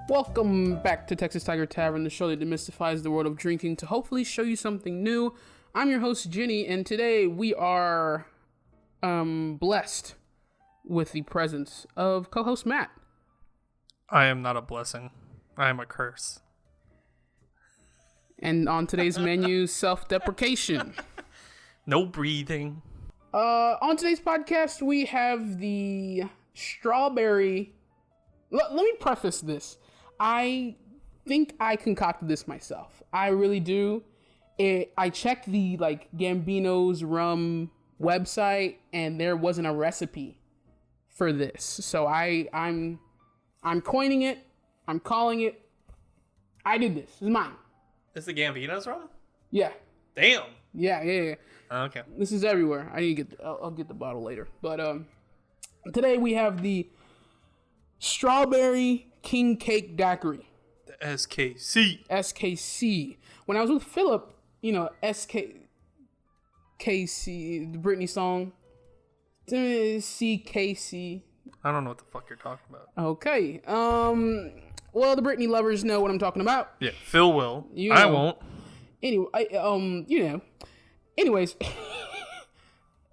Welcome back to Texas Tiger Tavern, the show that demystifies the world of drinking to hopefully show you something new. I'm your host, Jenny, and today we are blessed with the presence of co-host Matt. I am not a blessing. I am a curse. And on today's menu, self-deprecation. No breathing. On today's podcast, we have the strawberry... Let me preface this. I think I concocted this myself. I really do. I checked the Gambino's rum website, and there wasn't a recipe for this. So I'm coining it. I'm calling it. I did this. This is mine. Is the Gambino's rum? Yeah. Damn. Yeah. Okay. This is everywhere. I need to get. I'll get the bottle later. But today we have the Strawberry King Cake Daiquiri. The SKC. When I was with Philip, SKC, the Britney song. CKC. I don't know what the fuck you're talking about. Okay. Well, the Britney lovers know what I'm talking about. Yeah, Phil will. I won't. Anyway, Anyways,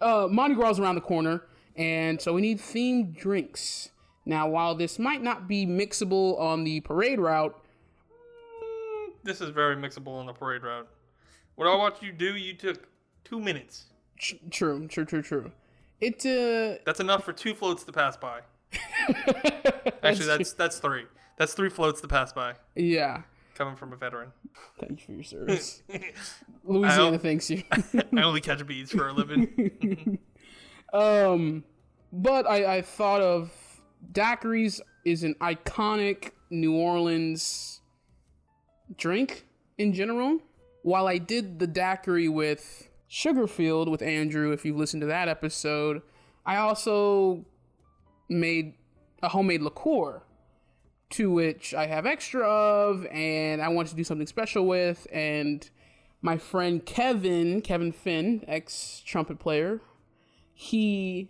Mardi Gras is around the corner, and so we need themed drinks. Now, while this might not be mixable on the parade route... This is very mixable on the parade route. What I watched you do, you took 2 minutes. True. That's enough for 2 floats to pass by. Actually, that's 3. That's 3 floats to pass by. Yeah. Coming from a veteran. Thank you for your service. Louisiana thanks you. I only catch bees for a living. But I thought of daiquiris is an iconic New Orleans drink in general. While I did the daiquiri with Sugarfield with Andrew, if you've listened to that episode, I also made a homemade liqueur, to which I have extra of, and I want to do something special with. And my friend Kevin Finn, ex-trumpet player, he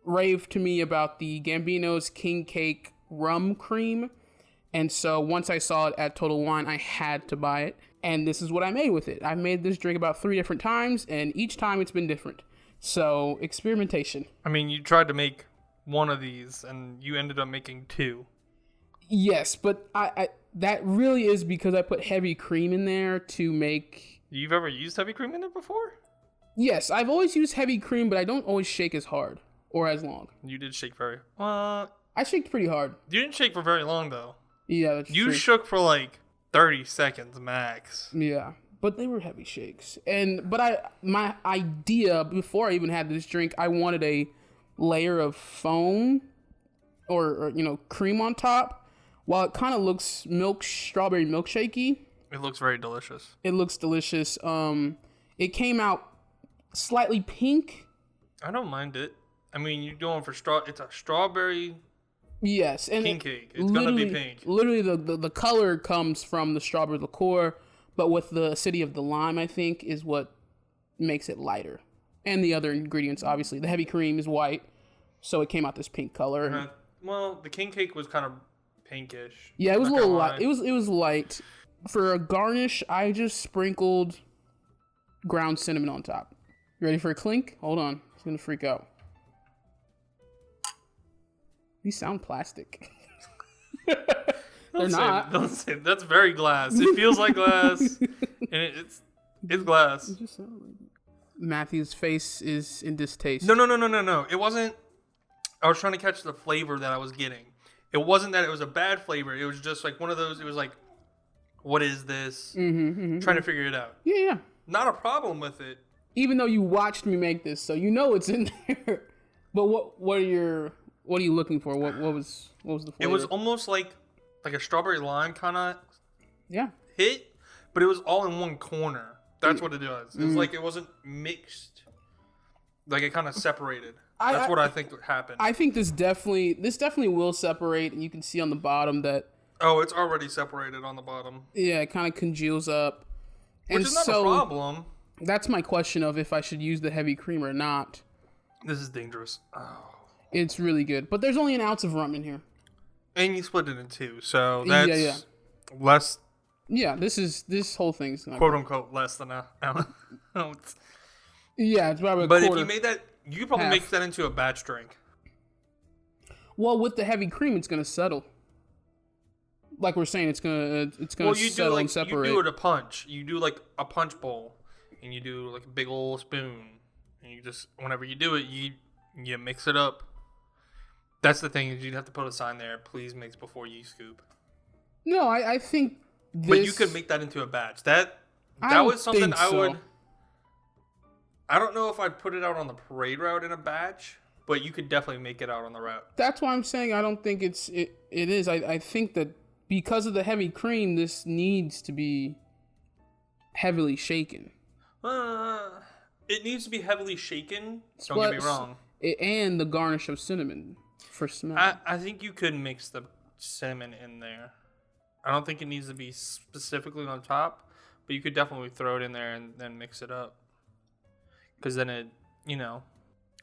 raved to me about the Gambino's King Cake rum cream. And so once I saw it at Total Wine, I had to buy it. And this is what I made with it. I made this drink about 3 different times, and each time it's been different. So, experimentation. I mean, you tried to make one of these, and you ended up making 2. Yes, but I that really is because I put heavy cream in there to make... You've ever used heavy cream in it before? Yes, I've always used heavy cream, but I don't always shake as hard or as long. You did shake very... I shaked pretty hard. You didn't shake for very long, though. Yeah, that's true. You shook for 30 seconds max. Yeah, but they were heavy shakes. But my idea, before I even had this drink, I wanted a layer of foam or cream on top. While it kind of looks strawberry milkshakey, it looks very delicious. It looks delicious. It came out slightly pink. I don't mind it. I mean, you're going for it's a strawberry. Yes, and king cake. It's gonna be pink. Literally, the color comes from the strawberry liqueur, but with the acidity of the lime, I think, is what makes it lighter. And the other ingredients, obviously, the heavy cream is white, so it came out this pink color. Well, the king cake was kind of pinkish. Yeah, it was a little light. It was light. For a garnish, I just sprinkled ground cinnamon on top. You ready for a clink? Hold on, it's gonna freak out. These sound plastic. They're not. Don't say it. That's very glass. It feels like glass, and it's glass. It just sounds like it. Matthew's face is in distaste. No. It wasn't. I was trying to catch the flavor that I was getting. It wasn't that it was a bad flavor. It was just one of those. It was like, what is this? Trying to figure it out. Yeah. Not a problem with it. Even though you watched me make this, so you know it's in there. But what are you looking for? What was the flavor? It was almost like a strawberry lime kind of hit, but it was all in one corner. That's what it was. It was like it wasn't mixed. Like it kind of separated. That's what I think happened. I think this definitely will separate, and you can see on the bottom that. Oh, it's already separated on the bottom. Yeah, it kind of congeals up. Which is not a problem. That's my question of if I should use the heavy cream or not. This is dangerous. Oh. It's really good. But there's only an ounce of rum in here. And you split it in two, so that's less. Yeah, this whole thing's not quote unquote less than a ounce. Yeah, it's probably. But if you made that, you could probably make that into a batch drink. Well, with the heavy cream, it's gonna settle. Like we're saying, it's gonna settle and separate. You do it a punch. You do like a punch bowl, and you do like a big old spoon, and you just whenever you do it, you mix it up. That's the thing is you'd have to put a sign there. Please mix before you scoop. No, I think. But you could make that into a batch. That was something I would. I don't know if I'd put it out on the parade route in a batch, but you could definitely make it out on the route. That's why I'm saying I don't think it is. I think that because of the heavy cream, this needs to be heavily shaken. It needs to be heavily shaken. Don't get me wrong. And the garnish of cinnamon for smell. I think you could mix the cinnamon in there. I don't think it needs to be specifically on top, but you could definitely throw it in there and then mix it up. Because then it,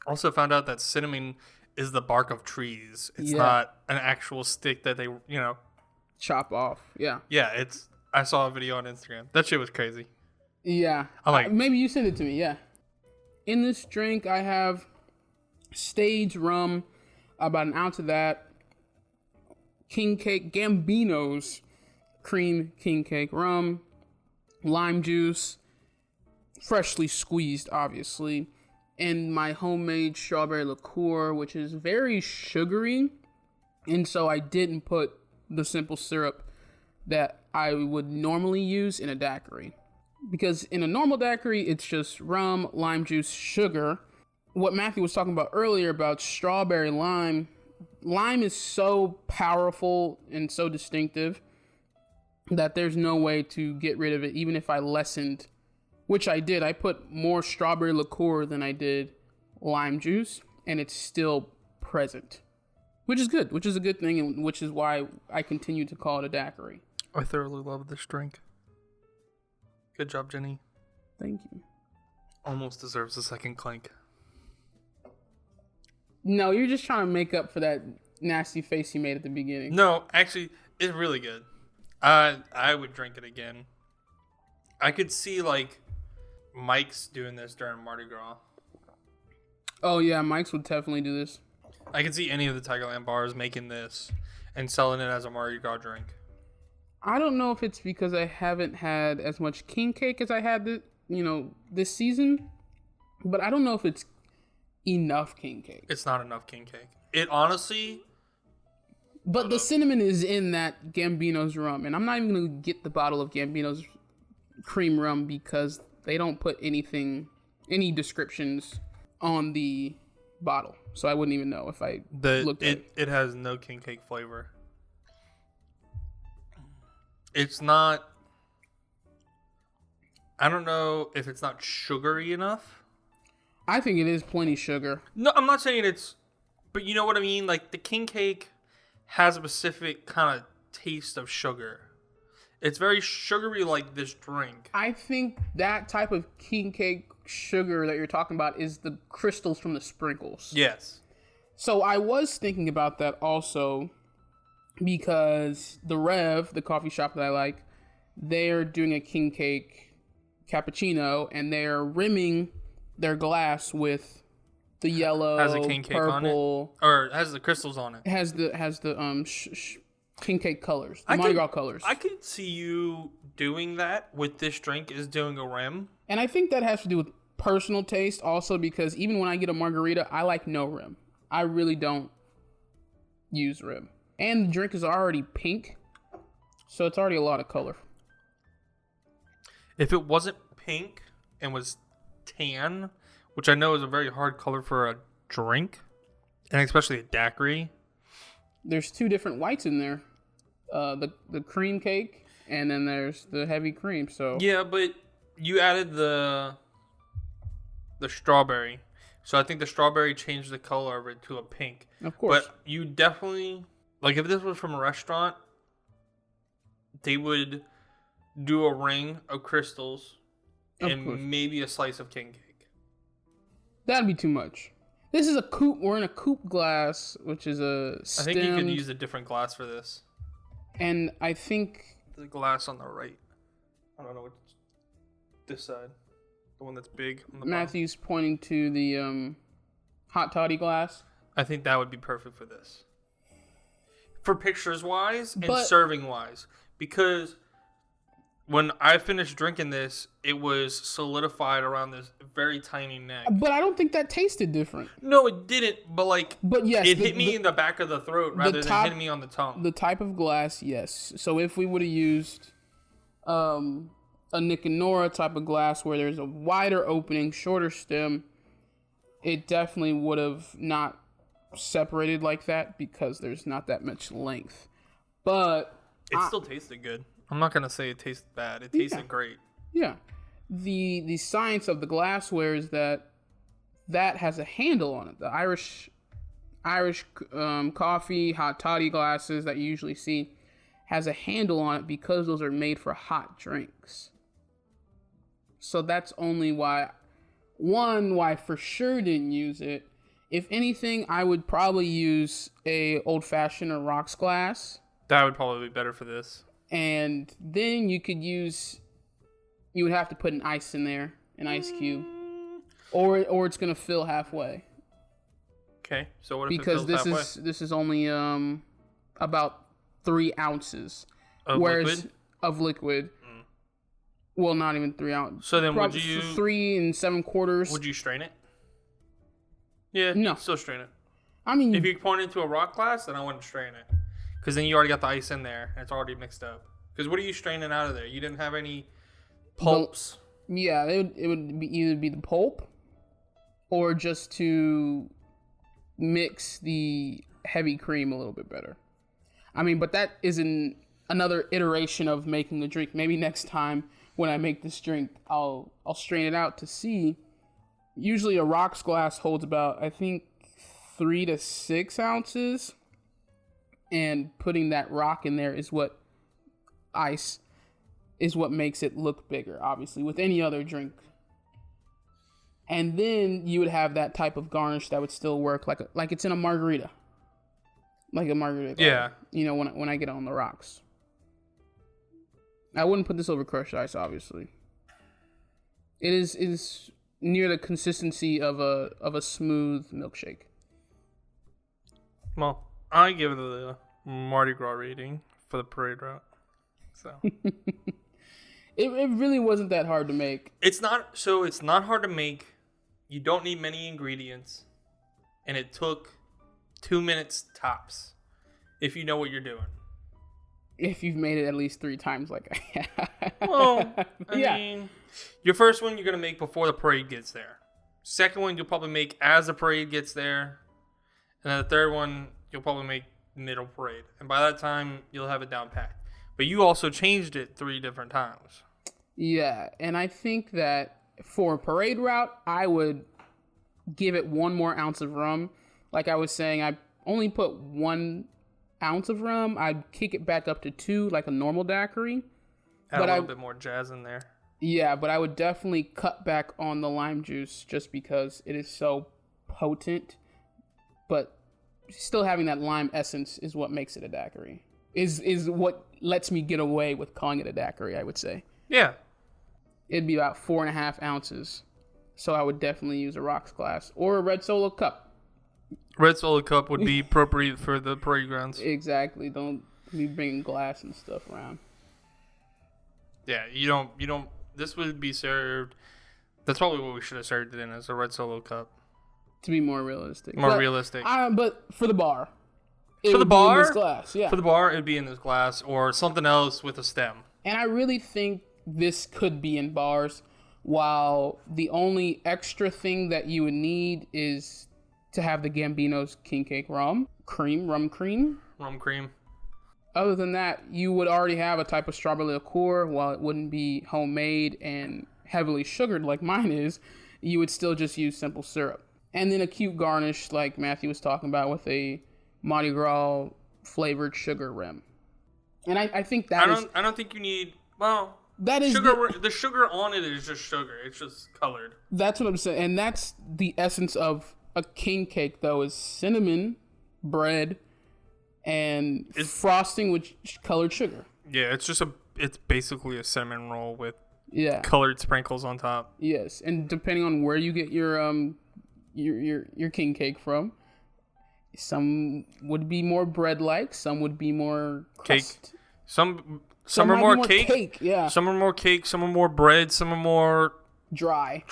Also found out that cinnamon is the bark of trees. It's not an actual stick that they, chop off. Yeah. Yeah, I saw a video on Instagram. That shit was crazy. Yeah. I'm like, maybe you sent it to me. Yeah. In this drink, I have stage rum, about an ounce of that. King cake, Gambino's cream king cake rum, lime juice, freshly squeezed, obviously, and my homemade strawberry liqueur, which is very sugary, and so I didn't put the simple syrup that I would normally use in a daiquiri. Because in a normal daiquiri, it's just rum, lime juice, sugar. What Matthew was talking about earlier about strawberry lime is so powerful and so distinctive that there's no way to get rid of it, even if I lessened, which I did. I put more strawberry liqueur than I did lime juice, and it's still present, which is good, which is a good thing, and which is why I continue to call it a daiquiri. I thoroughly love this drink. Good job, Jenny. Thank you. Almost deserves a second clink. No, you're just trying to make up for that nasty face you made at the beginning. No, actually, it's really good. I would drink it again. I could see, Mike's doing this during Mardi Gras. Oh, yeah, Mike's would definitely do this. I could see any of the Tigerland bars making this and selling it as a Mardi Gras drink. I don't know if it's because I haven't had as much king cake as I had, this season. But I don't know if it's enough king cake. It's not enough king cake. It honestly... But the cinnamon is in that Gambino's rum. And I'm not even going to get the bottle of Gambino's cream rum because they don't put any descriptions on the bottle. So I wouldn't even know if I looked at it. It has no king cake flavor. It's not... I don't know if it's not sugary enough. I think it is plenty sugar. No, I'm not saying it's... But you know what I mean? Like, the king cake has a specific kind of taste of sugar. It's very sugary like this drink. I think that type of king cake sugar that you're talking about is the crystals from the sprinkles. Yes. So I was thinking about that also because the Rev, the coffee shop that I like, they're doing a king cake cappuccino and they're rimming their glass with the yellow, has a king cake purple, on it, or has the crystals on it. Has the king cake colors, the Mardi Gras colors. I could see you doing that with this drink, is doing a rim. And I think that has to do with personal taste also, because even when I get a margarita, I like no rim. I really don't use rim. And the drink is already pink, so it's already a lot of color. If it wasn't pink and was tan, which I know is a very hard color for a drink, and especially a daiquiri. There's two different whites in there. The cream cake, and then there's the heavy cream. So yeah, but you added the strawberry. So I think the strawberry changed the color of it to a pink. Of course. But you definitely... Like, if this was from a restaurant, they would do a ring of crystals and maybe a slice of king cake. That'd be too much. This is a coupe. We're in a coupe glass, which is a stemmed, I think you could use a different glass for this. And I think... The glass on the right. I don't know what... This side. The one that's big on the Matthew's bottom. Pointing to the hot toddy glass. I think that would be perfect for this. For pictures-wise and serving-wise. Because... When I finished drinking this, it was solidified around this very tiny neck. But I don't think that tasted different. No, it didn't. But yes, it hit me in the back of the throat rather than hitting me on the tongue. The type of glass, yes. So if we would have used a Nick and Nora type of glass where there's a wider opening, shorter stem, it definitely would have not separated like that because there's not that much length. But it still tasted good. I'm not gonna say it tasted bad. It tasted great. Yeah, the science of the glassware is that has a handle on it. The Irish coffee hot toddy glasses that you usually see has a handle on it because those are made for hot drinks. So that's only why I for sure didn't use it. If anything, I would probably use a old fashioned or rocks glass. That would probably be better for this. And then you would have to put an ice in there, an ice cube, or it's gonna fill halfway. Okay, so what if it fills halfway? Because this is only about 3 ounces of liquid. Of liquid. Well, not even 3 ounces. So then, would you 3 7/4? Would you strain it? Yeah, no, still strain it. I mean, if you pour it into a rock glass, then I wouldn't strain it. Because then you already got the ice in there, and it's already mixed up. Because what are you straining out of there? You didn't have any pulps? Yeah, it would either be the pulp, or just to mix the heavy cream a little bit better. I mean, but that is another iteration of making the drink. Maybe next time when I make this drink, I'll strain it out to see. Usually a rocks glass holds about, I think, 3 to 6 ounces. And putting that rock in there is what makes it look bigger, obviously, with any other drink. And then you would have that type of garnish that would still work like it's in a margarita. Like a margarita. Yeah. You know, when I get on the rocks. I wouldn't put this over crushed ice, obviously. It is near the consistency of a smooth milkshake. Well, I give it the Mardi Gras rating for the parade route. So it really wasn't that hard to make. It's not hard to make. You don't need many ingredients. And it took 2 minutes tops. If you know what you're doing. If you've made it at least 3 times like I have. Well, I mean, your first one you're going to make before the parade gets there. Second one you'll probably make as the parade gets there. And then the third one you'll probably make middle parade. And by that time, you'll have it down packed. But you also changed it 3 different times. Yeah, and I think that for a parade route, I would give it 1 more ounce of rum. Like I was saying, I only put 1 ounce of rum. I'd kick it back up to 2 like a normal daiquiri. Add a little bit more jazz in there. Yeah, but I would definitely cut back on the lime juice just because it is so potent. But still having that lime essence is what makes it a daiquiri. Is what lets me get away with calling it a daiquiri, I would say. Yeah. It'd be about 4.5 ounces. So I would definitely use a rocks glass or a red Solo cup. Red Solo cup would be appropriate for the parade grounds. Exactly. Don't be bringing glass and stuff around. Yeah, you don't. This would be served. That's probably what we should have served it in, as a red Solo cup. To be more realistic. But for the bar. For the bar? In this glass, yeah. For the bar, it would be in this glass or something else with a stem. And I really think this could be in bars, while the only extra thing that you would need is to have the Gambino's King Cake rum cream. Rum cream. Other than that, you would already have a type of strawberry liqueur. While it wouldn't be homemade and heavily sugared like mine is, you would still just use simple syrup. And then a cute garnish like Matthew was talking about with a Mardi Gras flavored sugar rim. And I think that I don't think you need, well, that is sugar. The sugar on it is just sugar. It's just colored. That's what I'm saying. And that's the essence of a king cake though is cinnamon bread and frosting with colored sugar. Yeah, it's basically a cinnamon roll with colored sprinkles on top. Yes, and depending on where you get your king cake from, some would be more bread-like, some would be more crust. Cake. Some are more cake. Yeah. Some are more cake. Some are more bread. Some are more dry.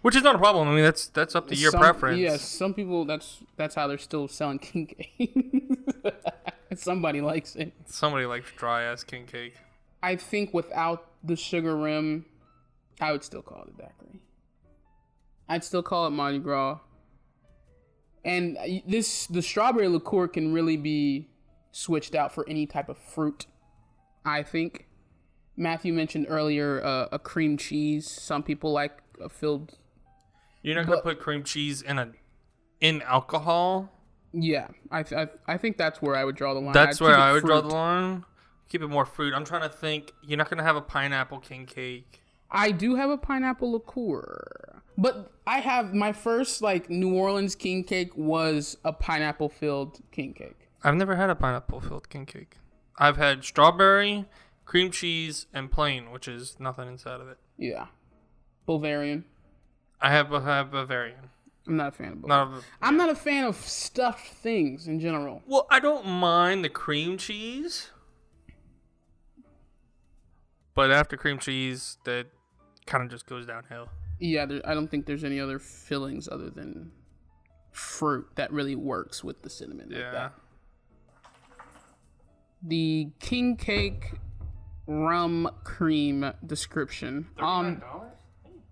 Which is not a problem. I mean, that's up to your preference. Yes, some people that's how they're still selling king cake. Somebody likes it. Somebody likes dry ass king cake. I think without the sugar rim, I would still call it a daiquiri. I'd still call it Mardi Gras. And the strawberry liqueur can really be switched out for any type of fruit, I think. Matthew mentioned earlier a cream cheese. Some people like a filled. You're not gonna put cream cheese in alcohol. Yeah, I think that's where I would draw the line. That's where I would draw the line. Keep it more fruit. I'm trying to think. You're not gonna have a pineapple king cake. I do have a pineapple liqueur, but I have my first New Orleans king cake was a pineapple filled king cake. I've never had a pineapple filled king cake. I've had strawberry, cream cheese, and plain, which is nothing inside of it. Yeah, Bavarian. I have Bavarian. I'm not a fan of Bavarian. I'm not a fan of stuffed things in general. Well, I don't mind the cream cheese. But after cream cheese, that kind of just goes downhill. Yeah, I don't think there's any other fillings other than fruit that really works with the cinnamon. Yeah. Like that. The king cake rum cream description. $39?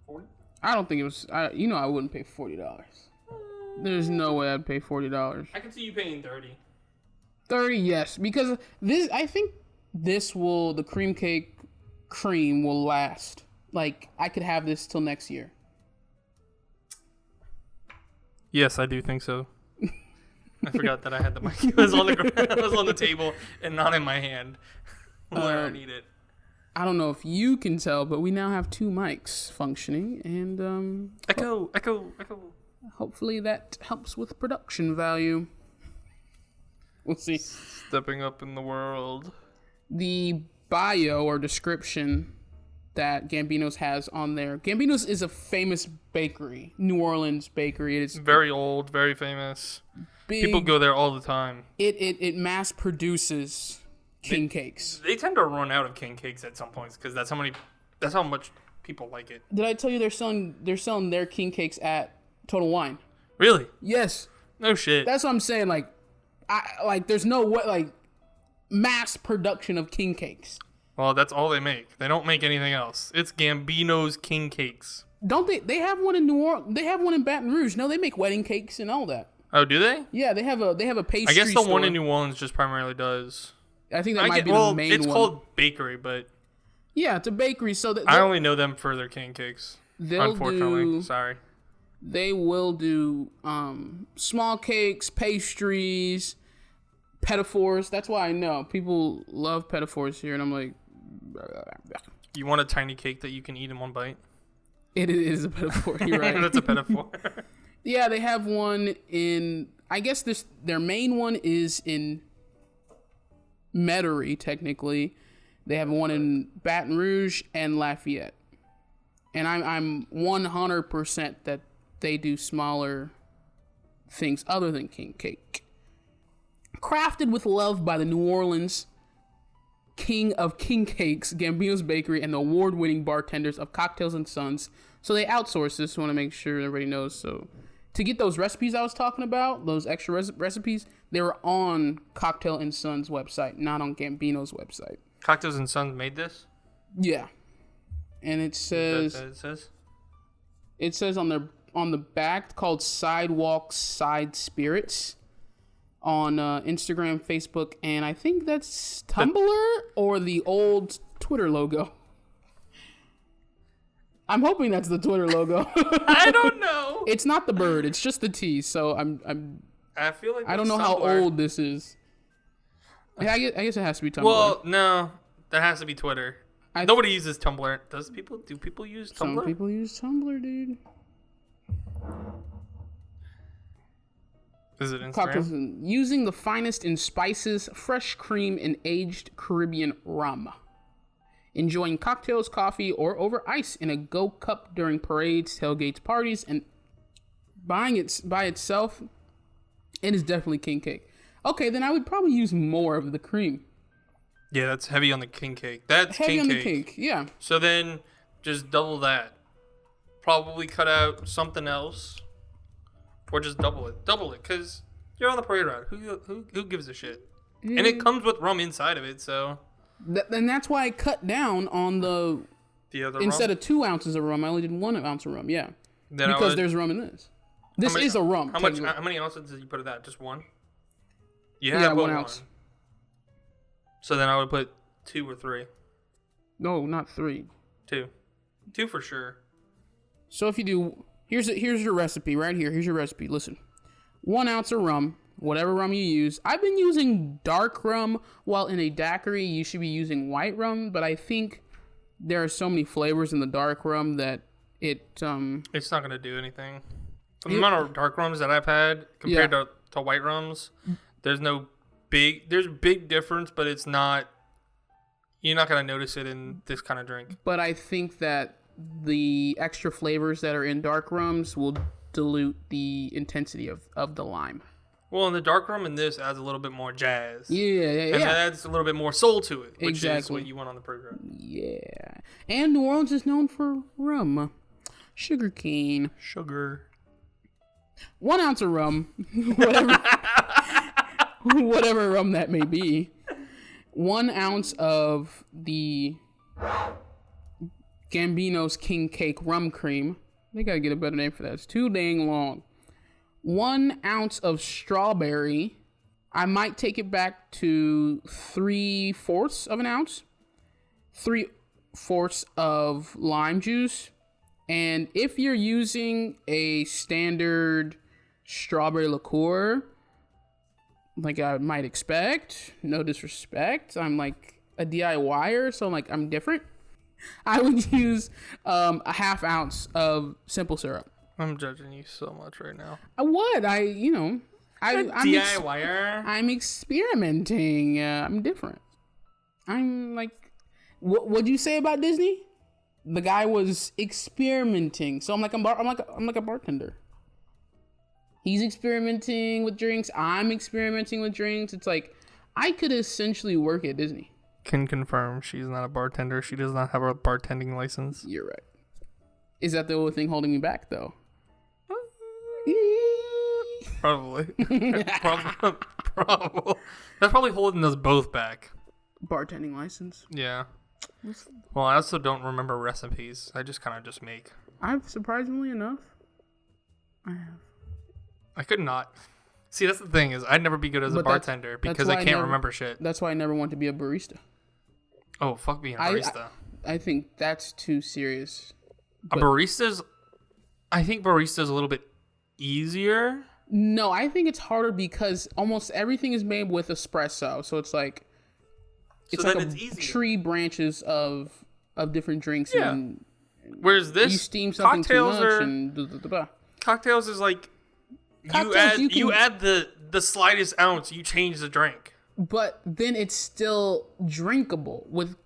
$40? I don't think it was. I wouldn't pay $40. There's no way I'd pay $40. I can see you paying $30. $30, yes, because I think the cream cake cream will last. I could have this till next year. Yes, I do think so. I forgot that I had the mic. It was on the ground. It was on the table and not in my hand where I need it. I don't know if you can tell, but we now have 2 mics functioning, and echo. Hopefully that helps with production value. We'll see. Stepping up in the world. The bio or description that Gambino's has on there. Gambino's is a famous bakery, New Orleans bakery. It is very old, very famous. Big. People go there all the time. It mass produces king cakes. They tend to run out of king cakes at some points because that's how much people like it. Did I tell you they're selling their king cakes at Total Wine? Really? Yes. No shit. That's what I'm saying. There's no way mass production of king cakes. Well, that's all they make. They don't make anything else. It's Gambino's king cakes. Don't they? They have one in New Orleans. They have one in Baton Rouge. No, they make wedding cakes and all that. Oh, do they? Yeah, they have a pastry. I guess the store. one in New Orleans just primarily does. I think that might be the main one. It's called Bakery, but yeah, it's a bakery. So I only know them for their king cakes. Unfortunately, sorry. They will do small cakes, pastries, pedophores. That's why I know people love pedophores here, and I'm like, you want a tiny cake that you can eat in one bite? It is a pedophore. You're right. That's a pedophore. Yeah, they have one in. I guess their main one is in Metairie. Technically, they have one in Baton Rouge and Lafayette, and I'm 100% that they do smaller things other than king cake. Crafted with love by the New Orleans king of king cakes, Gambino's Bakery, and the award-winning bartenders of Cocktails and Sons. So they outsource this. I want to make sure everybody knows. So to get those recipes I was talking about, those extra recipes, they were on Cocktail and Sons website, not on Gambino's website. Cocktails and Sons made this? Yeah. And it says... It says on the back, called Sidewalk Side Spirits, on Instagram, Facebook, and I think that's Tumblr or the old Twitter logo. I'm hoping that's the Twitter logo. I don't know. It's not the bird. It's just the T. So I feel like I don't know how old this is. I guess it has to be Tumblr. Well, no, that has to be Twitter. Nobody uses Tumblr. Do people use Tumblr? Some people use Tumblr, dude. Is it Instagram? Cocktails using the finest in spices, fresh cream, and aged Caribbean rum. Enjoying cocktails, coffee, or over ice in a Go cup during parades, tailgates, parties, and buying it by itself, it is definitely king cake. Okay, then I would probably use more of the cream. Yeah, that's heavy on the king cake. That's heavy king on cake. The cake, yeah. So then just double that. Probably cut out something else. Or just double it. Double it, because you're on the parade route. Who gives a shit? And it comes with rum inside of it, so... And that's why I cut down on the other instead rum? of 2 ounces of rum, I only did 1 ounce of rum, yeah. Because there's rum in this. This is a rum. How many ounces did you put of that? Just one? Yeah, 1 ounce. So then I would put 2 or 3. No, not 3. 2. 2 for sure. So if you do, here's your recipe right here. Here's your recipe. Listen, 1 ounce of rum, whatever rum you use. I've been using dark rum, while in a daiquiri you should be using white rum. But I think there are so many flavors in the dark rum that it's not gonna do anything. The amount of dark rums that I've had compared to white rums, there's big difference, but it's not. You're not gonna notice it in this kind of drink. But I think that the extra flavors that are in dark rums will dilute the intensity of the lime. Well, and the dark rum in this adds a little bit more jazz. Yeah. And that adds a little bit more soul to it, which is what you want on the program. Yeah. And New Orleans is known for rum. Sugarcane. Sugar. 1 ounce of rum. Whatever rum that may be. 1 ounce of the Gambino's King Cake rum cream. They gotta get a better name for that. It's too dang long. 1 ounce of strawberry. I might take it back to 3/4 of an ounce. 3/4 of lime juice. And if you're using a standard strawberry liqueur, like I might expect, no disrespect, I'm like a DIYer, so like I'm different. I would use a 1/2 ounce of simple syrup. I'm judging you so much right now. What? I'm DIYer. I'm experimenting. I'm different. I'm like, what'd you say about Disney? The guy was experimenting. So I'm like a bartender. He's experimenting with drinks. I'm experimenting with drinks. It's like I could essentially work at Disney. Can confirm she's not a bartender. She does not have a bartending license. You're right. Is that the only thing holding me back, though? Probably. Probably. That's probably holding us both back. Bartending license? Yeah. Well, I also don't remember recipes. I just kind of just make. I've surprisingly enough. I have. I could not. See, that's the thing is I'd never be good as a bartender because I can't remember shit. That's why I never want to be a barista. Oh, fuck being a barista. I think that's too serious. I think barista's a little bit easier. No, I think it's harder because almost everything is made with espresso. So it's like it's tree branches of different drinks. Yeah. And whereas this you steam something cocktails too much are and cocktails is like you add the slightest ounce, you change the drink. But then it's still drinkable with.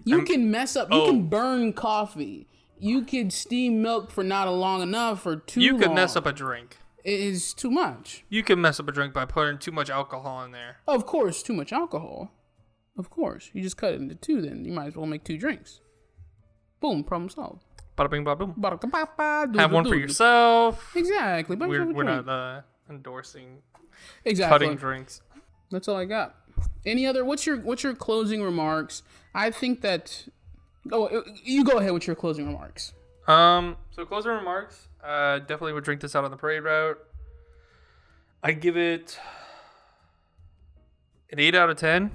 You can mess up. You can burn coffee. You can steam milk for not long enough or too long. You could mess up a drink. It is too much. You can mess up a drink by putting too much alcohol in there. Of course, too much alcohol. Of course. You just cut it into 2 then. You might as well make 2 drinks. Boom, problem solved. Bada bing, bada boom. Have Have one for yourself. Exactly. We're not endorsing cutting drinks. That's all I got. Any other? What's your closing remarks? I think that. Oh, you go ahead with your closing remarks. So closing remarks. Definitely would drink this out on the parade route. I'd give it an 8 out of 10.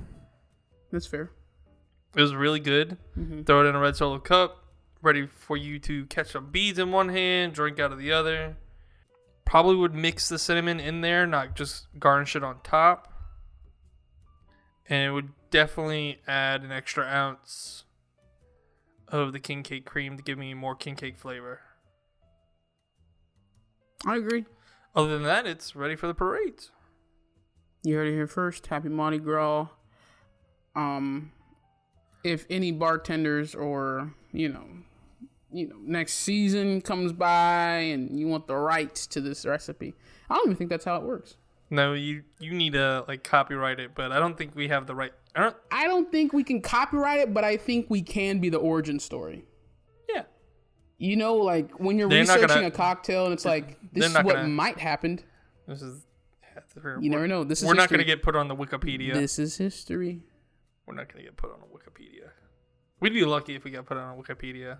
That's fair. It was really good. Mm-hmm. Throw it in a red Solo cup, ready for you to catch some beads in one hand, drink out of the other. Probably would mix the cinnamon in there, not just garnish it on top. And it would definitely add an extra ounce of the king cake cream to give me more king cake flavor. I agree. Other than that, it's ready for the parades. You heard it here first. Happy Mardi Gras. If any bartenders or, next season comes by and you want the rights to this recipe, I don't even think that's how it works. No, you need to copyright it, but I don't think we have the right. I don't think we can copyright it, but I think we can be the origin story. Yeah. When you're researching a cocktail and it's like, this is what might happen. This is. You never know. We're not going to get put on the Wikipedia. This is history. We're not going to get put on the Wikipedia. We'd be lucky if we got put on Wikipedia.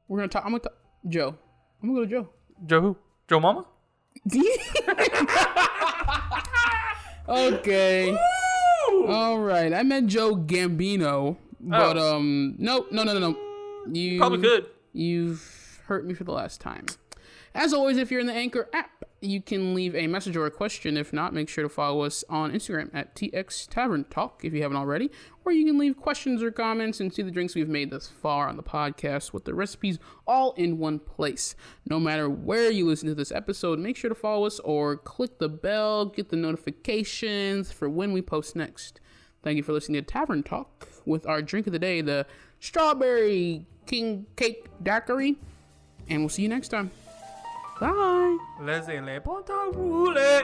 We're going to talk. I'm going to talk. Joe. I'm going to go to Joe. Joe who? Joe Mama? Okay. Woo! All right. I meant Joe Gambino. But, no. You probably could. You've hurt me for the last time. As always, if you're in the Anchor app, you can leave a message or a question. If not, make sure to follow us on Instagram at TX Tavern Talk if you haven't already. Or you can leave questions or comments and see the drinks we've made thus far on the podcast with the recipes all in one place. No matter where you listen to this episode, make sure to follow us or click the bell, get the notifications for when we post next. Thank you for listening to Tavern Talk with our drink of the day, the Strawberry King Cake Daiquiri. And we'll see you next time. Bye. Laissez les pontons rouler.